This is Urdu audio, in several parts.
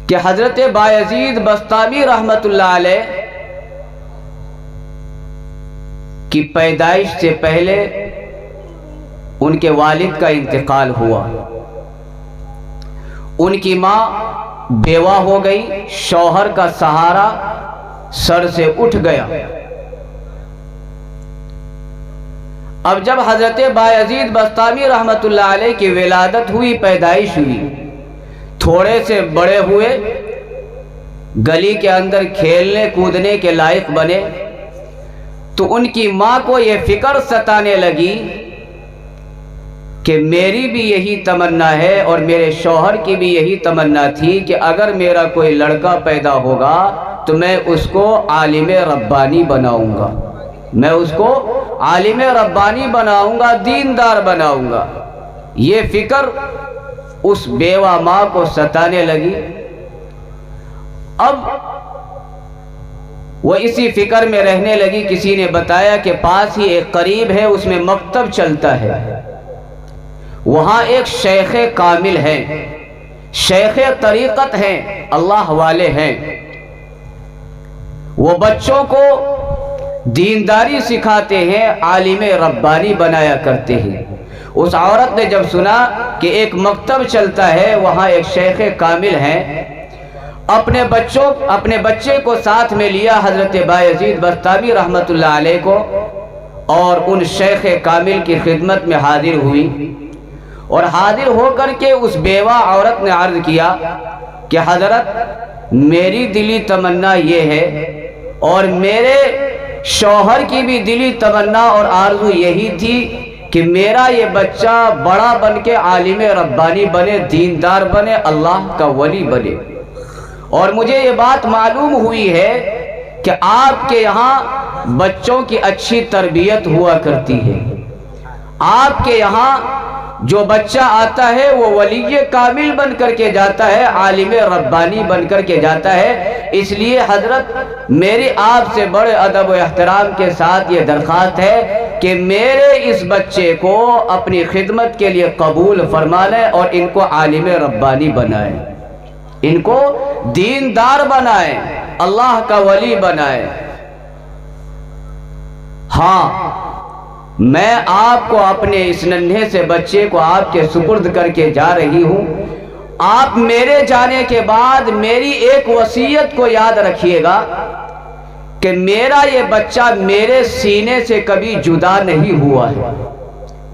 کہ حضرت بایزید بسطامی رحمۃ اللہ علیہ کی پیدائش سے پہلے ان کے والد کا انتقال ہوا۔ ان کی ماں بیوہ ہو گئی، شوہر کا سہارا سر سے اٹھ گیا۔ اب جب حضرت بایزید بسطامی رحمۃ اللہ علیہ کی ولادت ہوئی، پیدائش ہوئی، تھوڑے سے بڑے ہوئے، گلی کے اندر کھیلنے کودنے کے لائق بنے، تو ان کی ماں کو یہ فکر ستانے لگی کہ میری بھی یہی تمنا ہے اور میرے شوہر کی بھی یہی تمنا تھی کہ اگر میرا کوئی لڑکا پیدا ہوگا تو میں اس کو عالم ربانی بناؤں گا، میں اس کو عالم ربانی بناؤں گا، دیندار بناؤں گا۔ یہ فکر اس بیوہ ماں کو ستانے لگی۔ اب وہ اسی فکر میں رہنے لگی۔ کسی نے بتایا کہ پاس ہی ایک قریب ہے، اس میں مکتب چلتا ہے، وہاں ایک شیخ کامل ہیں، شیخ طریقت ہیں، اللہ والے ہیں، وہ بچوں کو دینداری سکھاتے ہیں، عالم ربانی بنایا کرتے ہیں۔ اس عورت نے جب سنا کہ ایک مکتب چلتا ہے، وہاں ایک شیخ کامل ہیں، اپنے بچے کو ساتھ میں لیا، حضرت بایزید بسطامی رحمۃ اللہ علیہ کو، اور ان شیخ کامل کی خدمت میں حاضر ہوئی، اور حاضر ہو کر کے اس بیوہ عورت نے عرض کیا کہ حضرت میری دلی تمنا یہ ہے، اور میرے شوہر کی بھی دلی تمنا اور آرزو یہی تھی کہ میرا یہ بچہ بڑا بن کے عالم ربانی بنے، دیندار بنے، اللہ کا ولی بنے۔ اور مجھے یہ بات معلوم ہوئی ہے کہ آپ کے یہاں بچوں کی اچھی تربیت ہوا کرتی ہے، آپ کے یہاں جو بچہ آتا ہے وہ ولی کامل بن کر کے جاتا ہے، عالم ربانی بن کر کے جاتا ہے۔ اس لیے حضرت میری آپ سے بڑے ادب و احترام کے ساتھ یہ درخواست ہے کہ میرے اس بچے کو اپنی خدمت کے لیے قبول فرما لیں اور ان کو عالم ربانی بنائیں، ان کو دیندار بنائیں، اللہ کا ولی بنائیں۔ ہاں، میں آپ کو اپنے اس ننھے سے بچے کو آپ کے سپرد کر کے جا رہی ہوں۔ آپ میرے جانے کے بعد میری ایک وصیت کو یاد رکھیے گا کہ میرا یہ بچہ میرے سینے سے کبھی جدا نہیں ہوا ہے،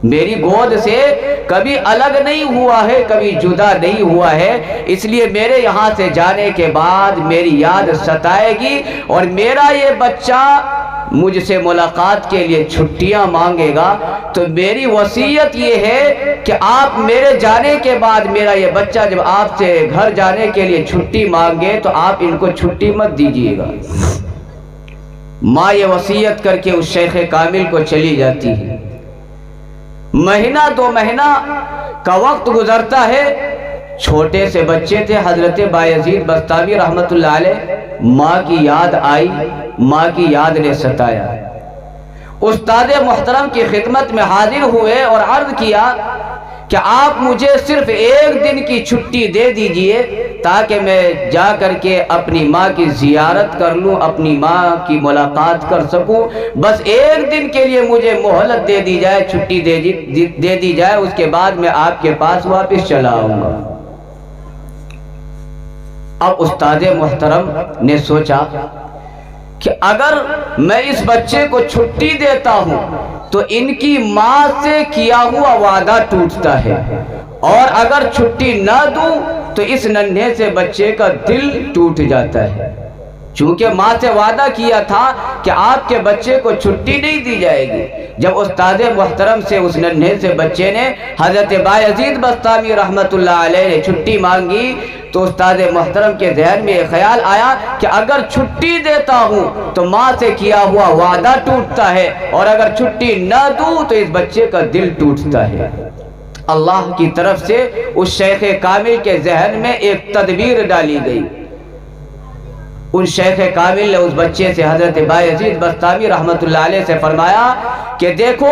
میری گود سے کبھی الگ نہیں ہوا ہے، کبھی جدا نہیں ہوا ہے۔ اس لیے میرے یہاں سے جانے کے بعد میری یاد ستائے گی، اور میرا یہ بچہ مجھ سے ملاقات کے لیے چھٹیاں مانگے گا، تو میری وصیت یہ ہے کہ آپ میرے جانے کے بعد میرا یہ بچہ جب آپ سے گھر جانے کے لیے چھٹی مانگے تو آپ ان کو چھٹی مت دیجیے گا۔ ماں یہ وصیت کر کے اس شیخ کامل کو چلی جاتی ہے۔ مہینہ دو مہینہ کا وقت گزرتا ہے، چھوٹے سے بچے تھے حضرت بایزید بسطامی رحمۃ اللہ علیہ، ماں کی یاد آئی، ماں کی یاد نے ستایا۔ استاد محترم کی خدمت میں حاضر ہوئے اور عرض کیا کہ آپ مجھے صرف ایک دن کی چھٹی دے دیجئے تاکہ میں جا کر کے اپنی ماں کی زیارت کر لوں، اپنی ماں کی ملاقات کر سکوں، بس ایک دن کے لیے مجھے مہلت دے دی جائے، چھٹی دے دی جائے، اس کے بعد میں آپ کے پاس واپس چلا آؤں گا۔ اب استاد محترم نے سوچا کہ اگر میں اس بچے کو چھٹی دیتا ہوں تو ان کی ماں سے کیا ہوا وعدہ ٹوٹتا ہے، اور اگر چھٹی نہ دوں تو اس ننھے سے بچے کا دل ٹوٹ جاتا ہے، چونکہ ماں سے وعدہ کیا تھا کہ آپ کے بچے کو چھٹی نہیں دی جائے گی۔ جب استاد محترم سے اس ننھے سے بچے نے حضرت بایزید بسطامی رحمۃ اللہ علیہ نے چھٹی مانگی تو استاد محترم کے ذہن میں یہ خیال آیا کہ اگر چھٹی دیتا ہوں تو ماں سے کیا ہوا وعدہ ٹوٹتا ہے، اور اگر چھٹی نہ دوں تو اس بچے کا دل ٹوٹتا ہے۔ اللہ کی طرف سے اس شیخ کامل کے ذہن میں ایک تدبیر ڈالی گئی۔ ان شیخ کامل نے اس بچے سے حضرت بایزید بسطامی رحمۃ اللہ علیہ سے فرمایا کہ دیکھو